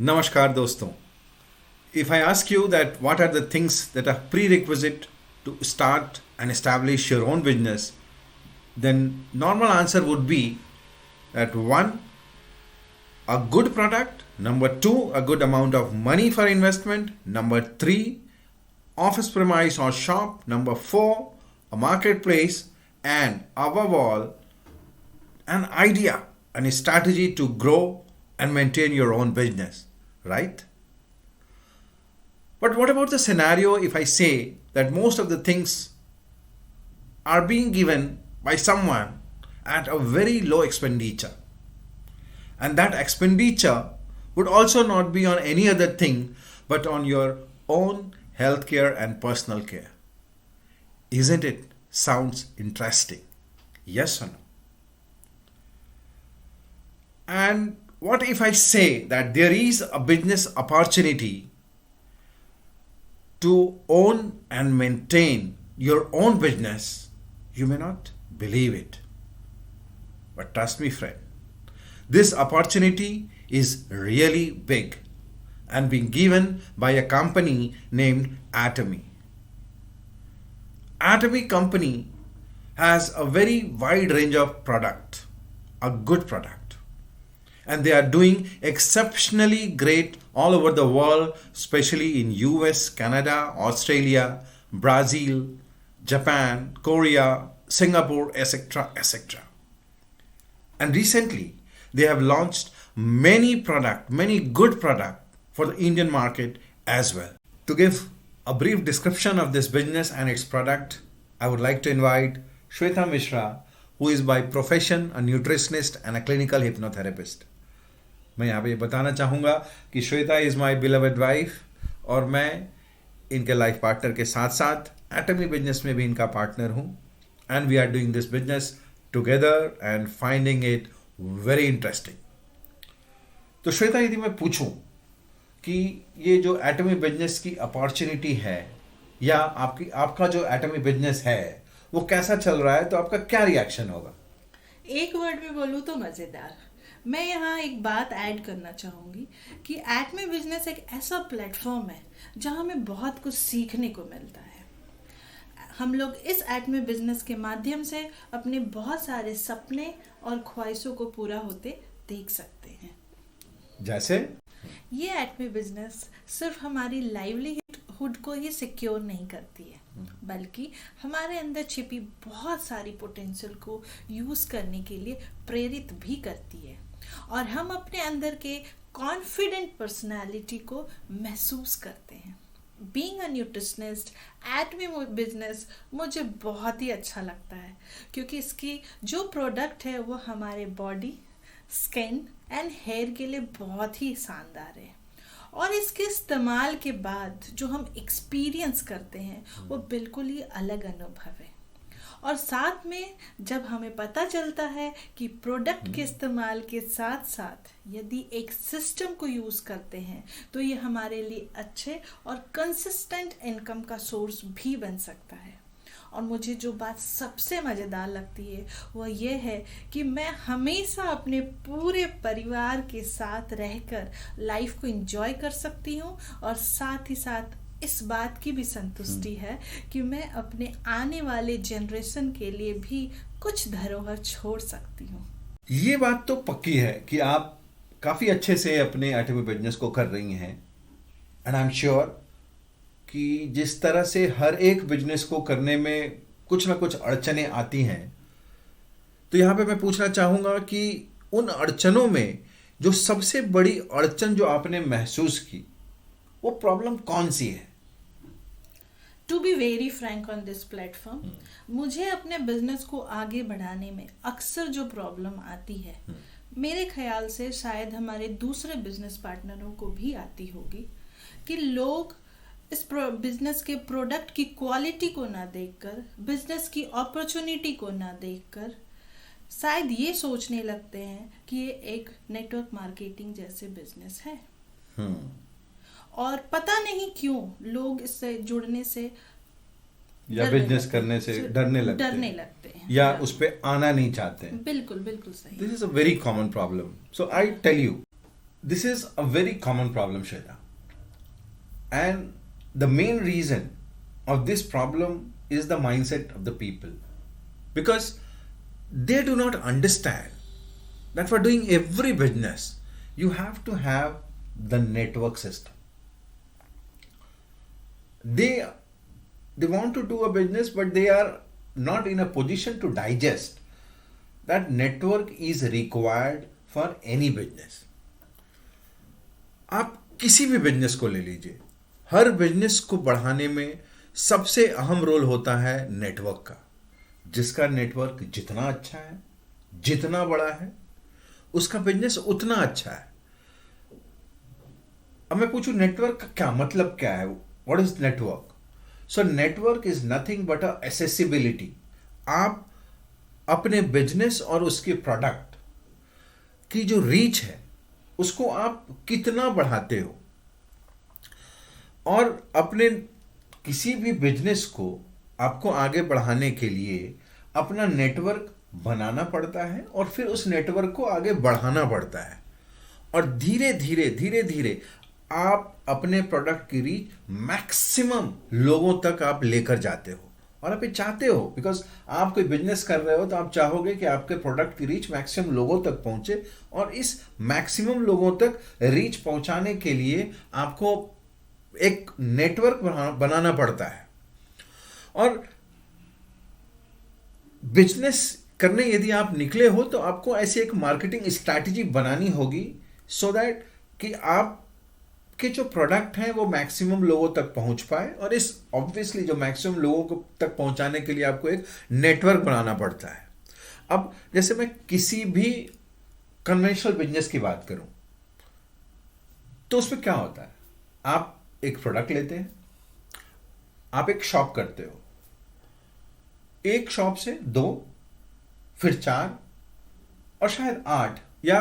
Namaskar doston. If I ask you that what are the things that are prerequisite to start and establish your own business, then normal answer would be that one, a good product, number two, a good amount of money for investment, number three, office premise or shop, number four, a marketplace, and above all, an idea and a strategy to grow and maintain your own business, right? But what about the scenario if I say that most of the things are being given by someone at a very low expenditure? And that expenditure would also not be on any other thing but on your own healthcare and personal care. Isn't it? Sounds interesting. Yes or no? And what if I say that there is a business opportunity to own and maintain your own business? You may not believe it. But trust me, friend, this opportunity is really big and being given by a company named Atomy. Atomy company has a very wide range of product, a good product. And they are doing exceptionally great all over the world, especially in US, Canada, Australia, Brazil, Japan, Korea, Singapore, etc., etc. And recently, they have launched many good product for the Indian market as well. To give a brief description of this business and its product, I would like to invite Shweta Mishra, who is by profession a nutritionist and a clinical hypnotherapist. मैं यहाँ पे ये बताना चाहूँगा कि Shweta is my beloved wife और मैं इनके लाइफ पार्टनर के साथ साथ एटमी बिजनेस में भी इनका पार्टनर हूँ and we are doing this business together and finding it very interesting. तो श्वेता, यदि मैं पूछूं कि ये जो एटमी बिजनेस की अपॉर्चुनिटी है या आपका जो एटमी बिजनेस है वो कैसा चल रहा है, तो आपका क्या रिएक्शन होगा? एक वर्ड में बोलूँ तो मज़ेदार. मैं यहाँ एक बात ऐड करना चाहूँगी कि एटमी बिजनेस एक ऐसा प्लेटफॉर्म है जहाँ हमें बहुत कुछ सीखने को मिलता है. हम लोग इस एटमी बिजनेस के माध्यम से अपने बहुत सारे सपने और ख्वाहिशों को पूरा होते देख सकते हैं. जैसे ये एटमी बिजनेस सिर्फ हमारी लाइवलीहुड को ही सिक्योर नहीं करती है, बल्कि हमारे अंदर छिपी बहुत सारी पोटेंशियल को यूज़ करने के लिए प्रेरित भी करती है और हम अपने अंदर के कॉन्फिडेंट पर्सनालिटी को महसूस करते हैं. बीइंग अ न्यूट्रिशनिस्ट, एटमी बिजनेस मुझे बहुत ही अच्छा लगता है क्योंकि इसकी जो प्रोडक्ट है वो हमारे बॉडी, स्किन एंड हेयर के लिए बहुत ही शानदार है और इसके इस्तेमाल के बाद जो हम एक्सपीरियंस करते हैं वो बिल्कुल ही अलग अनुभव है. और साथ में जब हमें पता चलता है कि प्रोडक्ट के इस्तेमाल के साथ साथ यदि एक सिस्टम को यूज़ करते हैं तो ये हमारे लिए अच्छे और कंसिस्टेंट इनकम का सोर्स भी बन सकता है. और मुझे जो बात सबसे मज़ेदार लगती है वो ये है कि मैं हमेशा अपने पूरे परिवार के साथ रहकर लाइफ को एंजॉय कर सकती हूँ और साथ ही साथ इस बात की भी संतुष्टि है कि मैं अपने आने वाले जनरेशन के लिए भी कुछ धरोहर छोड़ सकती हूँ. ये बात तो पक्की है कि आप काफ़ी अच्छे से अपने एटमी बिजनेस को कर रही हैं एंड आई एम श्योर कि जिस तरह से हर एक बिजनेस को करने में कुछ ना कुछ अड़चनें आती हैं, तो यहाँ पे मैं पूछना चाहूँगा कि उन अड़चनों में जो सबसे बड़ी अड़चन जो आपने महसूस की वो प्रॉब्लम कौन सी है? To be very frank on this platform, मुझे अपने बिजनेस को आगे बढ़ाने में अक्सर जो प्रॉब्लम आती है, मेरे ख्याल से शायद हमारे दूसरे बिजनेस पार्टनरों को भी आती होगी, कि लोग इस बिजनेस के प्रोडक्ट की क्वालिटी को ना देखकर, बिजनेस की अपॉर्चुनिटी को ना देखकर शायद ये सोचने लगते हैं कि ये एक नेटवर्क मार्केटिंग जैसे बिजनेस है. और पता नहीं क्यों लोग इससे जुड़ने से या बिजनेस करने से डरने लगते हैं या उस पे आना नहीं चाहते हैं. बिल्कुल बिल्कुल सही. This is a very common problem. So I tell you This is a very common problem, Shweta. And the main reason of this problem is the mindset of the people. Because they do not understand that for doing every business, you have to have the network system. They want to do a business, but they are not in a position to digest that network is required for any business. आप किसी भी business को ले लीजिए, हर business को बढ़ाने में सबसे अहम रोल होता है नेटवर्क का. जिसका नेटवर्क जितना अच्छा है, जितना बड़ा है, उसका बिजनेस उतना अच्छा है. अब मैं पूछूं नेटवर्क का क्या मतलब क्या है? What is network? So network is nothing but a accessibility. आप अपने बिजनेस और उसके प्रोडक्ट की जो रीच है उसको आप कितना बढ़ाते हो. और अपने किसी भी बिजनेस को आपको आगे बढ़ाने के लिए अपना नेटवर्क बनाना पड़ता है और फिर उस नेटवर्क को आगे बढ़ाना पड़ता है. और धीरे धीरे आप अपने प्रोडक्ट की रीच मैक्सिमम लोगों तक आप लेकर जाते हो. और आप ये चाहते हो, बिकॉज आप कोई बिजनेस कर रहे हो तो आप चाहोगे कि आपके प्रोडक्ट की रीच मैक्सिमम लोगों तक पहुंचे. और इस मैक्सिमम लोगों तक रीच पहुंचाने के लिए आपको एक नेटवर्क बनाना पड़ता है. और बिजनेस करने यदि आप निकले हो तो आपको ऐसी एक मार्केटिंग स्ट्रैटेजी बनानी होगी सो दैट कि आप के जो प्रोडक्ट हैं वो मैक्सिमम लोगों तक पहुंच पाए. और इस ऑब्वियसली जो मैक्सिमम लोगों को तक पहुंचाने के लिए आपको एक नेटवर्क बनाना पड़ता है. अब जैसे मैं किसी भी कन्वेंशनल बिजनेस की बात करूं तो उसमें क्या होता है, आप एक प्रोडक्ट लेते हैं, आप एक शॉप करते हो, एक शॉप से 2, फिर 4 और शायद 8, या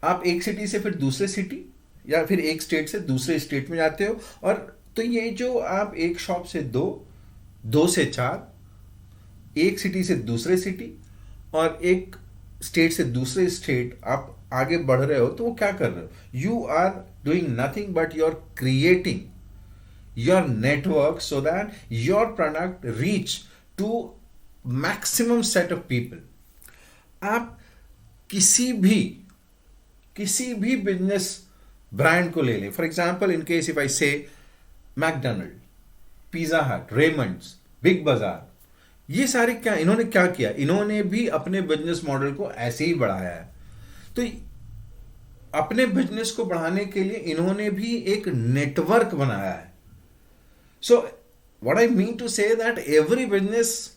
आप एक सिटी से फिर दूसरे सिटी या फिर एक स्टेट से दूसरे स्टेट में जाते हो. और तो ये जो आप एक शॉप से 2 से 4, एक सिटी से दूसरे सिटी और एक स्टेट से दूसरे स्टेट आप आगे बढ़ रहे हो, तो वो क्या कर रहे हो? You are doing nothing but you are creating your network so that your product reach to maximum set of people. आप किसी भी बिजनेस ब्रांड को ले लें. For example, in case if I say McDonald, Pizza Hut, Raymonds, Big Bazaar, ये सारे इन्होंने क्या किया? इन्होंने भी अपने बिजनेस मॉडल को ऐसे ही बढ़ाया है. तो अपने बिजनेस को बढ़ाने के लिए इन्होंने भी एक नेटवर्क बनाया है. So what I mean to say that every business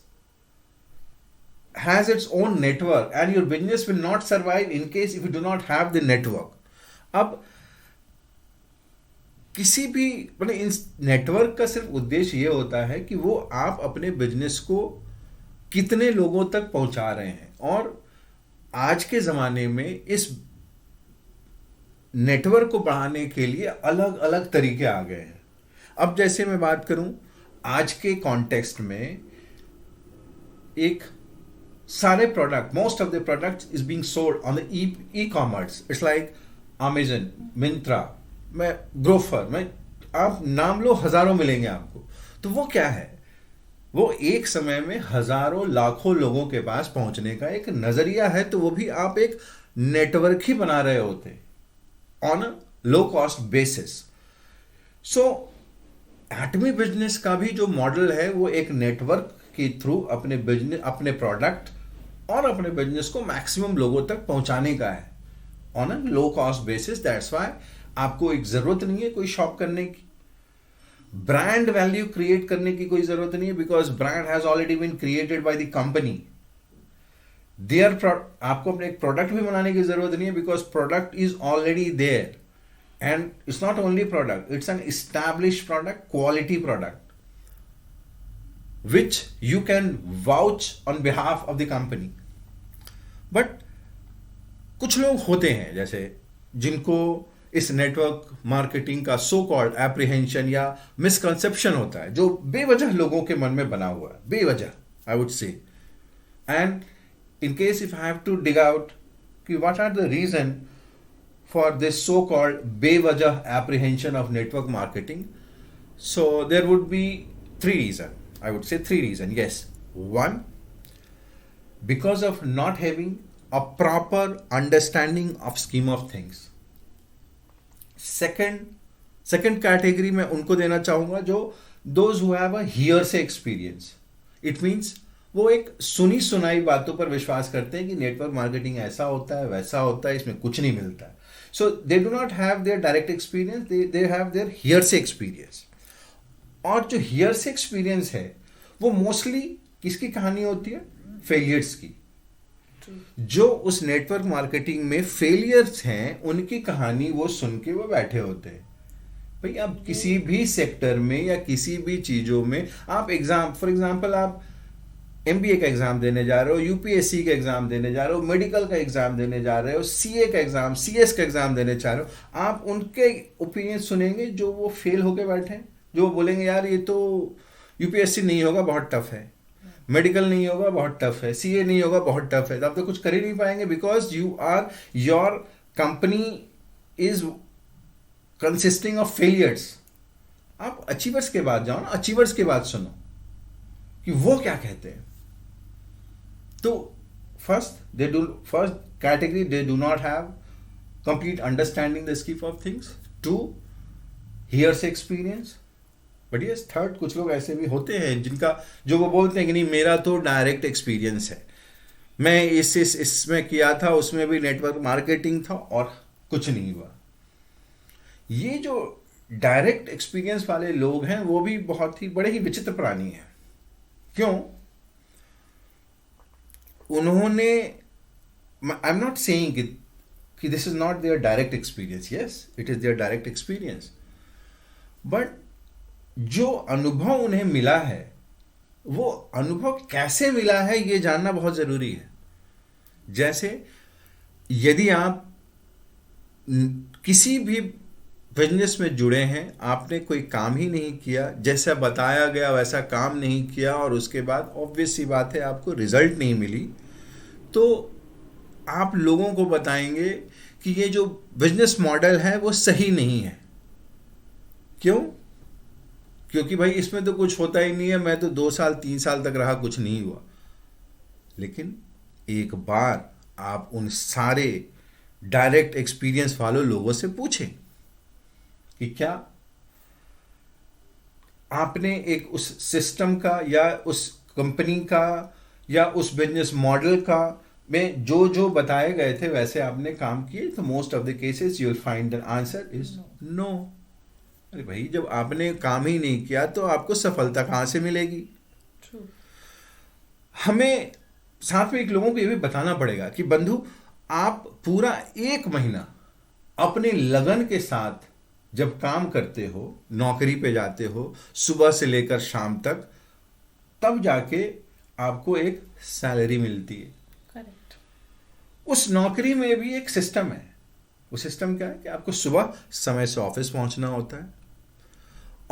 has its own network and your business will not survive in case if you do not have the network. अब किसी भी इस नेटवर्क का सिर्फ उद्देश्य ये होता है कि वो आप अपने बिजनेस को कितने लोगों तक पहुंचा रहे हैं. और आज के ज़माने में इस नेटवर्क को बढ़ाने के लिए अलग अलग तरीके आ गए हैं. अब जैसे मैं बात करूं आज के कॉन्टेक्स्ट में, एक सारे product, most of the products is being sold on the e-commerce. It's like Amazon, Myntra, मैं ग्रोफर, मैं आप नाम लो, हजारों मिलेंगे आपको. तो वो क्या है? वो एक समय में हजारों लाखों लोगों के पास पहुंचने का एक नजरिया है. तो वो भी आप एक नेटवर्क ही बना रहे होते on a low cost basis. So Atomy business का भी जो मॉडल है वो एक नेटवर्क के थ्रू अपने बिजनेस, अपने प्रोडक्ट और अपने बिजनेस को मैक्सिमम लोगों तक पहुंचाने का है on a low cost basis. That's why आपको एक जरूरत नहीं है कोई शॉप करने की, ब्रांड वैल्यू क्रिएट करने की कोई जरूरत नहीं है, because brand has already been created by the company. आपको अपने एक प्रोडक्ट भी बनाने की जरूरत नहीं है, because product is already there. And it's not only product, it's an established product, quality product which you can vouch on behalf of the company. But कुछ लोग होते हैं जैसे जिनको इस नेटवर्क मार्केटिंग का सो कॉल्ड एप्रीहेंशन या misconception होता है, जो बेवजह लोगों के मन में बना हुआ है, बेवजह I would say. And in case if I have to dig out कि what are the reason for this so-called bevajah apprehension of network marketing. So there would be three reasons. I would say three reasons. Yes. One, because of not having a proper understanding of scheme of things. Second category मैं उनको देना चाहूँगा जो those who have a hearsay experience. It means वो एक सुनी सुनाई बातों पर विश्वास करते हैं कि नेटवर्क मार्केटिंग ऐसा होता है वैसा होता है, इसमें कुछ नहीं मिलता है. So they do not have their direct experience, they have their hearsay experience. और जो हियरसे एक्सपीरियंस है वो मोस्टली किसकी कहानी होती है? फेलियर्स की. जो उस नेटवर्क मार्केटिंग में फेलियर्स हैं उनकी कहानी वो सुन के वो बैठे होते हैं. भाई आप किसी भी सेक्टर में या किसी भी चीज़ों में आप फॉर एग्जाम्पल आप MBA का एग्जाम देने जा रहे हो, UPSC का एग्जाम देने जा रहे हो, मेडिकल का एग्जाम देने जा रहे हो, CA का एग्जाम, CS का एग्जाम देने जा रहे हो, आप उनके ओपिनियन सुनेंगे जो वो फेल होके बैठे हैं, जो वो बोलेंगे यार ये तो UPSC नहीं होगा बहुत टफ है, मेडिकल नहीं होगा बहुत टफ है, CA नहीं होगा बहुत टफ है. तो आप तो कुछ कर ही नहीं पाएंगे because your company is consisting of failures. आप अचीवर्स के बाद जाओ ना, अचीवर्स के बाद सुनो कि वो क्या कहते हैं. तो first category they do not have complete understanding the scope of things. 2 years experience. But yes third कुछ लोग ऐसे भी होते हैं जिनका जो वो बोलते हैं कि नहीं मेरा तो डायरेक्ट एक्सपीरियंस है, मैं इसमें किया था, उसमें भी नेटवर्क मार्केटिंग था और कुछ नहीं हुआ. ये जो डायरेक्ट एक्सपीरियंस वाले लोग हैं वो भी बहुत ही बड़े ही विचित्र प्राणी हैं. क्यों? उन्होंने, आई एम नॉट सेइंग कि this is not their direct experience. Yes it is their direct experience, but जो अनुभव उन्हें मिला है वो अनुभव कैसे मिला है ये जानना बहुत जरूरी है. जैसे यदि आप किसी भी बिजनेस में जुड़े हैं, आपने कोई काम ही नहीं किया, जैसा बताया गया वैसा काम नहीं किया और उसके बाद ऑब्वियस सी बात है आपको रिजल्ट नहीं मिली, तो आप लोगों को बताएंगे कि ये जो बिजनेस मॉडल है वो सही नहीं है. क्यों? क्योंकि भाई इसमें तो कुछ होता ही नहीं है, मैं तो 2 साल 3 साल तक रहा, कुछ नहीं हुआ. लेकिन एक बार आप उन सारे डायरेक्ट एक्सपीरियंस वालों लोगों से पूछें कि क्या आपने एक उस सिस्टम का या उस कंपनी का या उस बिजनेस मॉडल का में जो जो बताए गए थे वैसे आपने काम किए. तो most of the cases you will find the answer is no. अरे भाई जब आपने काम ही नहीं किया तो आपको सफलता कहाँ से मिलेगी? हमें साथ में एक लोगों को ये भी बताना पड़ेगा कि बंधु आप पूरा 1 महीना अपने लगन के साथ जब काम करते हो, नौकरी पे जाते हो सुबह से लेकर शाम तक, तब जाके आपको एक सैलरी मिलती है. करेक्ट. उस नौकरी में भी एक सिस्टम है. वो सिस्टम क्या है कि आपको सुबह समय से ऑफिस पहुंचना होता है,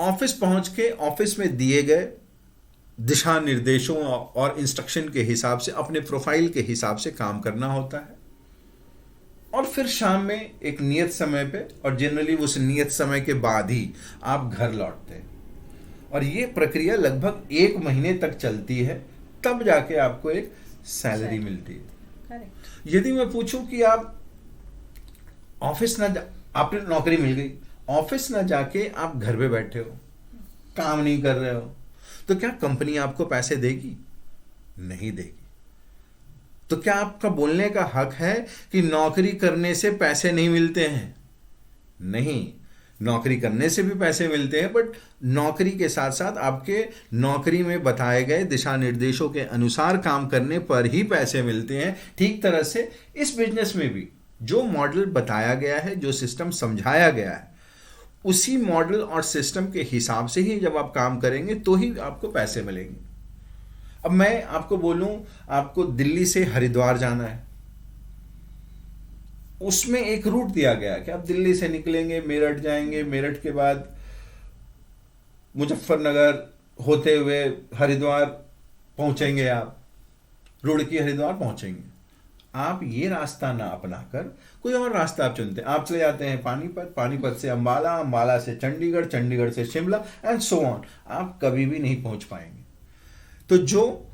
ऑफिस पहुंच के ऑफिस में दिए गए दिशा निर्देशों और इंस्ट्रक्शन के हिसाब से अपने प्रोफाइल के हिसाब से काम करना होता है, और फिर शाम में एक नियत समय पे और जनरली उस नियत समय के बाद ही आप घर लौटते हैं. और ये प्रक्रिया लगभग 1 महीने तक चलती है, तब जाके आपको एक सैलरी मिलती है. करेक्ट. यदि मैं पूछूं कि आप ऑफिस ना आपने नौकरी मिल गई, ऑफिस ना जाके आप घर पे बैठे हो, काम नहीं कर रहे हो, तो क्या कंपनी आपको पैसे देगी? नहीं देगी. तो क्या आपका बोलने का हक है कि नौकरी करने से पैसे नहीं मिलते हैं? नहीं, नौकरी करने से भी पैसे मिलते हैं, बट नौकरी के साथ साथ आपके नौकरी में बताए गए दिशा निर्देशों के अनुसार काम करने पर ही पैसे मिलते हैं. ठीक तरह से इस बिजनेस में भी जो मॉडल बताया गया है, जो सिस्टम समझाया गया है, उसी मॉडल और सिस्टम के हिसाब से ही जब आप काम करेंगे तो ही आपको पैसे मिलेंगे. अब मैं आपको बोलूं आपको दिल्ली से हरिद्वार जाना है, उसमें एक रूट दिया गया कि आप दिल्ली से निकलेंगे, मेरठ जाएंगे, मेरठ के बाद मुजफ्फरनगर होते हुए हरिद्वार पहुंचेंगे, आप रुड़की हरिद्वार पहुंचेंगे. आप ये रास्ता ना अपनाकर कोई और रास्ता आप चुनते हैं। आप चले जाते हैं पानीपत, पानीपत से अंबाला, अंबाला से चंडीगढ़, चंडीगढ़ से शिमला एंड सो ऑन। आप कभी भी नहीं पहुंच पाएंगे। तो जो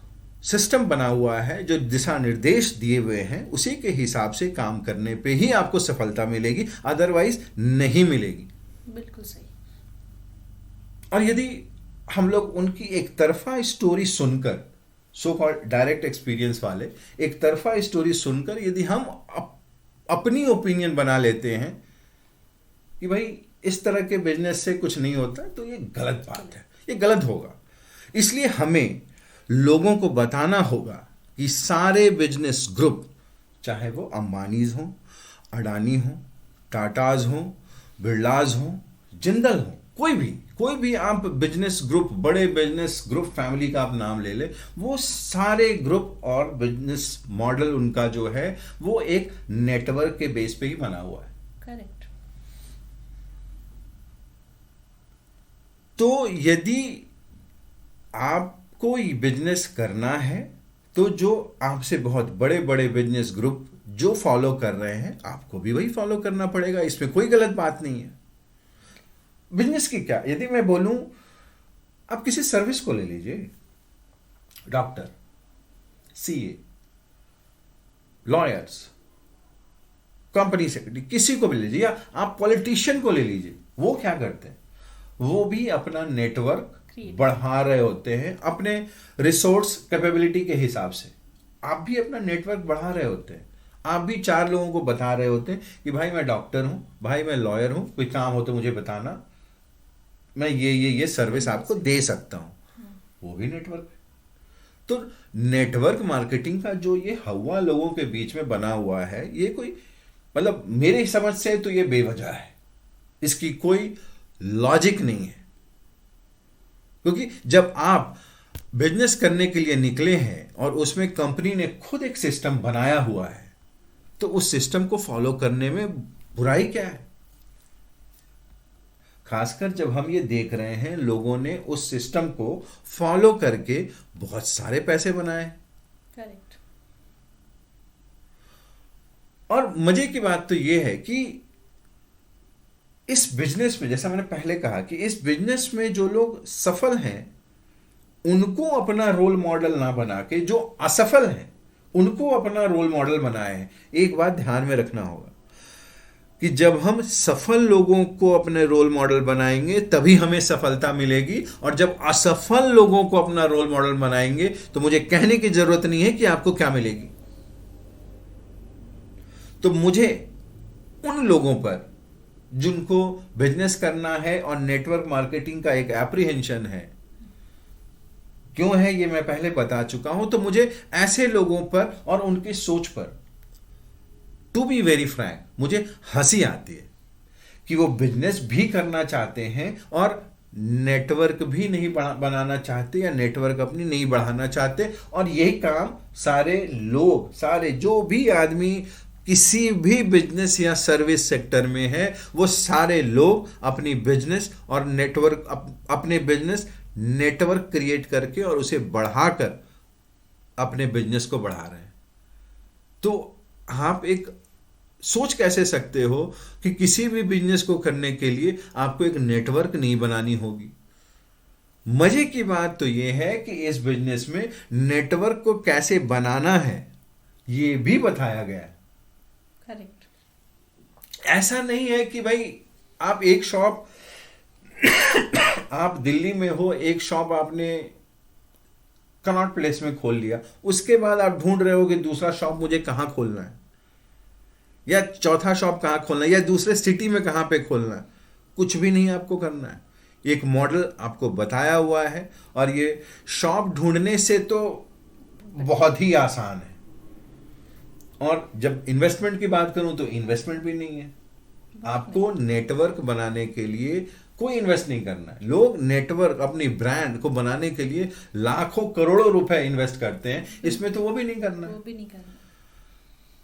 सिस्टम बना हुआ है, जो दिशा निर्देश दिए हुए हैं, उसी के हिसाब से काम करने पे ही आपको सफलता मिलेगी, अदरवाइज नहीं मिलेगी। बिल्कुल सही। और यदि हम लोग उनकी एक तरफा स्टोरी सुनकर, सो कॉल्ड डायरेक्ट एक्सपीरियंस वाले एक तरफा स्टोरी सुनकर यदि हम अपनी ओपिनियन बना लेते हैं कि भाई इस तरह के बिजनेस से कुछ नहीं होता, तो ये गलत बात है, ये गलत होगा। इसलिए हमें लोगों को बताना होगा कि सारे बिजनेस ग्रुप, चाहे वो अंबानीज हों, अडानी हों, टाटाज हों, बिरलाज हों, जिंदल हों, कोई भी आप बिजनेस ग्रुप, बड़े बिजनेस ग्रुप फैमिली का आप नाम ले ले, वो सारे ग्रुप और बिजनेस मॉडल उनका जो है वो एक नेटवर्क के बेस पे ही बना हुआ है। करेक्ट। तो यदि आपको ये बिजनेस करना है तो जो आपसे बहुत बड़े बड़े बिजनेस ग्रुप जो फॉलो कर रहे हैं, आपको भी वही फॉलो करना पड़ेगा। इसमें कोई गलत बात नहीं है। बिजनेस की क्या, यदि मैं बोलूं, आप किसी सर्विस को ले लीजिए, doctor, CA, lawyers, company secretary, किसी को भी ले लीजिए, या आप पॉलिटिशियन को ले लीजिए। वो क्या करते हैं, वो भी अपना नेटवर्क बढ़ा रहे होते हैं अपने रिसोर्स कैपेबिलिटी के हिसाब से। आप भी अपना नेटवर्क बढ़ा रहे होते हैं। आप भी 4 लोगों को बता रहे होते हैं कि भाई मैं डॉक्टर हूं, भाई मैं लॉयर हूं, कोई काम हो तो मुझे बताना, मैं ये सर्विस आपको दे सकता हूं। वो भी नेटवर्क है। तो नेटवर्क मार्केटिंग का जो ये हवा लोगों के बीच में बना हुआ है, ये कोई मतलब मेरे समझ से तो ये बेवजह है, इसकी कोई लॉजिक नहीं है। क्योंकि जब आप बिजनेस करने के लिए निकले हैं और उसमें कंपनी ने खुद एक सिस्टम बनाया हुआ है, तो उस सिस्टम को फॉलो करने में बुराई क्या है? खासकर जब हम ये देख रहे हैं लोगों ने उस सिस्टम को फॉलो करके बहुत सारे पैसे बनाए। करेक्ट। और मजे की बात तो ये है कि इस बिजनेस में, जैसा मैंने पहले कहा, कि इस बिजनेस में जो लोग सफल हैं उनको अपना रोल मॉडल ना बना के जो असफल हैं उनको अपना रोल मॉडल बनाए हैं। एक बात ध्यान में रखना होगा कि जब हम सफल लोगों को अपने रोल मॉडल बनाएंगे तभी हमें सफलता मिलेगी, और जब असफल लोगों को अपना रोल मॉडल बनाएंगे तो मुझे कहने की जरूरत नहीं है कि आपको क्या मिलेगी। तो मुझे उन लोगों पर जिनको बिजनेस करना है और नेटवर्क मार्केटिंग का एक एप्रीहेंशन है, क्यों है ये मैं पहले बता चुका हूं, तो मुझे ऐसे लोगों पर और उनकी सोच पर, टू बी वेरी फ्रैंक, मुझे हंसी आती है कि वो बिजनेस भी करना चाहते हैं और नेटवर्क भी नहीं बनाना चाहते या नेटवर्क अपनी नहीं बढ़ाना चाहते। और यही काम सारे लोग, सारे जो भी आदमी किसी भी बिजनेस या सर्विस सेक्टर में है, वो सारे लोग अपनी बिजनेस और नेटवर्क, अपने बिजनेस नेटवर्क क्रिएट करके और उसे बढ़ाकर अपने बिजनेस को बढ़ा रहे हैं। तो आप एक सोच कैसे सकते हो कि किसी भी बिजनेस को करने के लिए आपको एक नेटवर्क नहीं बनानी होगी। मजे की बात तो यह है कि इस बिजनेस में नेटवर्क को कैसे बनाना है ये भी बताया गया है। करेक्ट। ऐसा नहीं है कि भाई आप एक शॉप आप दिल्ली में हो, एक शॉप आपने कनॉट प्लेस में खोल लिया, उसके बाद आप ढूंढ रहे हो कि दूसरा शॉप मुझे कहां खोलना है, या चौथा शॉप कहां खोलना है, या दूसरे सिटी में कहां पे खोलना है। कुछ भी नहीं आपको करना है। एक मॉडल आपको बताया हुआ है, और ये शॉप ढूंढने से तो बहुत ही आसान है। और जब इन्वेस्टमेंट की बात करूं तो इन्वेस्टमेंट भी नहीं है। आपको नेटवर्क बनाने के लिए कोई इन्वेस्ट नहीं करना है। लोग नेटवर्क, अपनी ब्रांड को बनाने के लिए लाखों करोड़ों रुपए इन्वेस्ट करते हैं, इसमें तो वो भी नहीं करना है।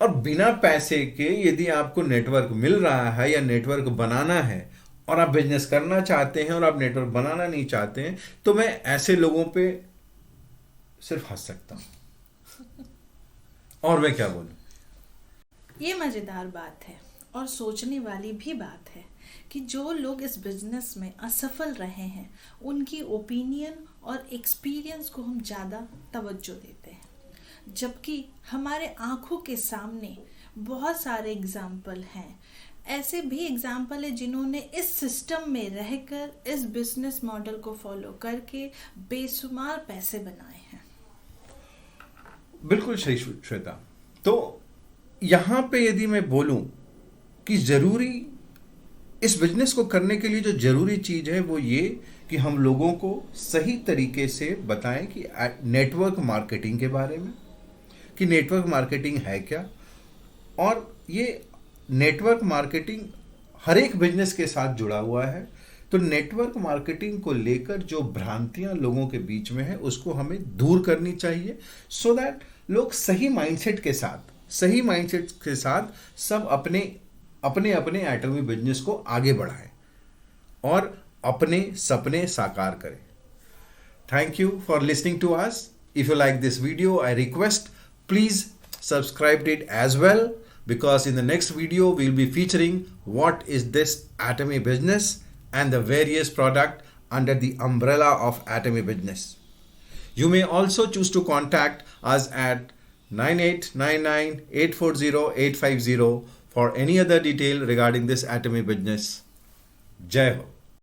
और बिना पैसे के यदि आपको नेटवर्क मिल रहा है या नेटवर्क बनाना है और आप बिजनेस करना चाहते हैं और आप नेटवर्क बनाना नहीं चाहते हैं, तो मैं ऐसे लोगों पे सिर्फ हंस सकता हूं। और मैं क्या बोलूं। ये मज़ेदार बात है और सोचने वाली भी बात है कि जो लोग इस बिजनेस में असफल रहे हैं उनकी ओपिनियन और एक्सपीरियंस को हम ज़्यादा तवज्जो देते हैं, जबकि हमारे आंखों के सामने बहुत सारे एग्जाम्पल हैं। ऐसे भी एग्जाम्पल है जिन्होंने इस सिस्टम में रहकर इस बिजनेस मॉडल को फॉलो करके बेशुमार पैसे बनाए हैं। बिल्कुल सही श्वेता। तो यहाँ पे यदि मैं बोलूँ कि ज़रूरी इस बिजनेस को करने के लिए जो ज़रूरी चीज़ है वो ये कि हम लोगों को सही तरीके से बताएं कि नेटवर्क मार्केटिंग के बारे में, कि नेटवर्क मार्केटिंग है क्या, और ये नेटवर्क मार्केटिंग हर एक बिजनेस के साथ जुड़ा हुआ है। तो नेटवर्क मार्केटिंग को लेकर जो भ्रांतियां लोगों के बीच में है उसको हमें दूर करनी चाहिए, सो दैट लोग सही माइंडसेट के साथ सब अपने अपने एटमी बिजनेस को आगे बढ़ाएं और अपने सपने साकार करें। Thank you for listening to us. If you like this video, I request please subscribe it as well, because in the next video we'll be featuring what is this Atomy business and the various product under the umbrella of Atomy business. You may also choose to contact us at 9899840850 for any other detail regarding this Atomy business. Jai Ho.